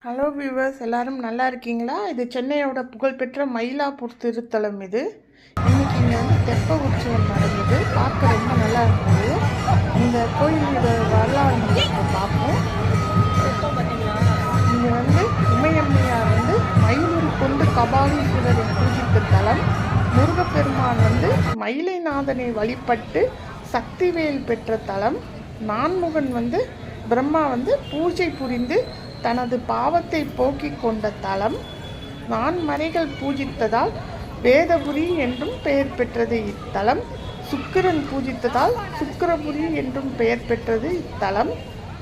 Hello viewers, எல்லாரும் நல்லா இருக்கீங்களா? இது சென்னையோட புகழ்பெற்ற மயிலாப்பூர் திருத்தலம். இது இன்னைக்கு இங்கே வந்து தெப்ப உற்சவம் நடந்தது. பார்க்க ரொம்ப நல்லா இருந்தது. இந்த கோயிலோட வரலாறு நம்ம பார்ப்போம். இங்கே வந்து உமையம்மையார் வந்து மயிலூர் கொண்டு கபாலீஸ்வரரை பூஜித்த தலம். முருகப்பெருமான் வந்து மயிலைநாதனை வழிபட்டு சக்திவேல் பெற்ற தலம். நான்முகன் வந்து பிரம்மா வந்து பூஜை புரிந்து தனது பாவத்தை போக்கிக் கொண்ட தலம். நான்மறைகள் பூஜித்ததால் வேதபுரி என்றும் பெயர் பெற்றது இத்தலம். சுக்கிரன் பூஜித்ததால் சுக்கிரபுரி என்றும் பெயர் பெற்றது இத்தலம்.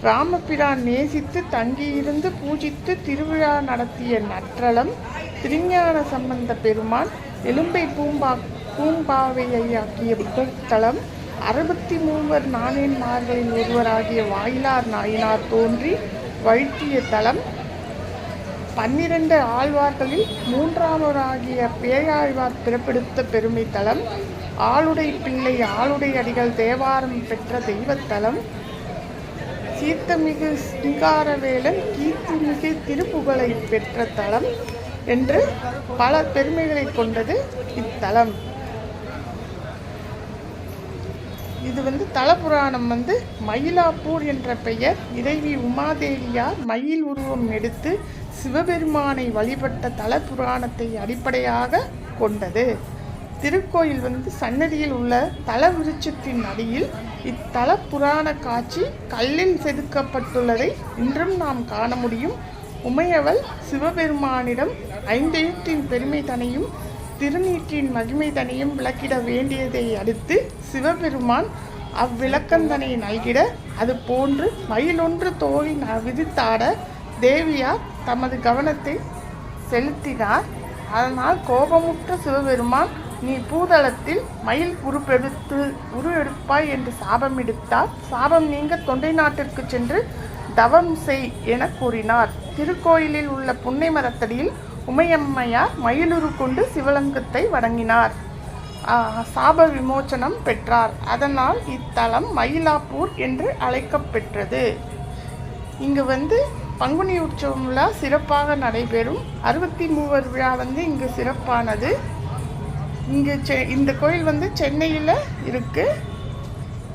ராமபிரான் நேசித்து தங்கியிருந்து பூஜித்து திருவிழா நடத்திய நற்றலம். திருஞான சம்பந்த பெருமான் எலும்பை பூம்பாவையாக்கிய புகழ்த்தலம். 63 நாயன்மார்களில் ஒருவராகிய வாயிலார் நாயனார் தோன்றி வழுத்திய தலம். 12 ஆழ்வார்களில் 3ஆவராகிய பேயாழ்வார் பிறப்பெடுத்த பெருமை தலம். ஆளுடை பிள்ளை ஆளுடை அடிகள் தேவாரம் பெற்ற தெய்வத்தலம். சீர்த்தமிகு சிங்காரவேலன் கீர்த்திமிகு திருப்புகழை பெற்ற தலம் என்று பல பெருமைகளை கொண்டது இத்தலம். இது வந்து தலபுராணம் வந்து மயிலாப்பூர் என்ற பெயர் இறைவி உமாதேவியார் மயில் உருவம் எடுத்து சிவபெருமானை வழிபட்ட தல புராணத்தை அடிப்படையாக கொண்டது. திருக்கோயில் வந்து சன்னதியில் உள்ள தல விருட்சத்தின் அடியில் இத்தல புராண காட்சி கல்லில் செதுக்கப்பட்டுள்ளதை இன்றும் நாம் காண முடியும். உமையவள் சிவபெருமானிடம் 5 எழுத்தின் பெருமை தனையும் திருநீற்றின் மகிமை தனையும் விளக்கிட வேண்டியதை அடுத்து சிவபெருமான் அவ்விளக்கந்தனை நல்கிட அது போன்று மயிலொன்று தோழி விதித்தாட தேவியார் தமது கவனத்தை செலுத்தினார். அதனால் கோபமுற்ற சிவபெருமான், நீ பூதளத்தில் மயில் உரு எடுப்பாய் என்று சாபமிடுத்தார். சாபம் நீங்க தொண்டை நாட்டிற்கு சென்று தவம் செய் என கூறினார். திருக்கோயிலில் உள்ள புன்னை மரத்தடியில் உமையம்மையார் மயிலுரு கொண்டு சிவலிங்கத்தை வணங்கினார். சாப விமோச்சனம் பெற்றார். அதனால் இத்தலம் மயிலாப்பூர் என்று அழைக்கப்பெற்றது. இங்கு வந்து பங்குனி உற்சவம் விழா சிறப்பாக நடைபெறும். 63 விழா வந்து இங்கு சிறப்பானது. இங்கு இந்த கோயில் வந்து சென்னையில் இருக்கு.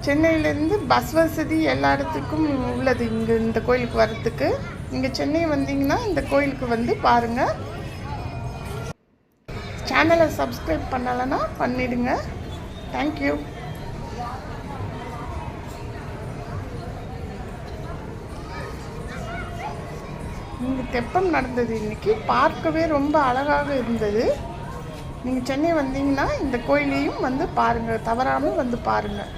சென்னையிலேருந்து பஸ் வசதி எல்லா இடத்துக்கும் உள்ளது. இங்கு இந்த கோயிலுக்கு வர்றதுக்கு இங்கே சென்னை வந்தீங்கன்னா இந்த கோயிலுக்கு வந்து பாருங்கள். சேனலை சப்ஸ்கிரைப் பண்ணலைன்னா பண்ணிடுங்க. தேங்க்யூ. இங்கே தெப்பம் நடந்தது. இன்னைக்கு பார்க்கவே ரொம்ப அழகாக இருந்தது. நீங்கள் சென்னை வந்தீங்கன்னா இந்த கோயிலையும் வந்து பாருங்கள், தவறாமல் வந்து பாருங்கள்.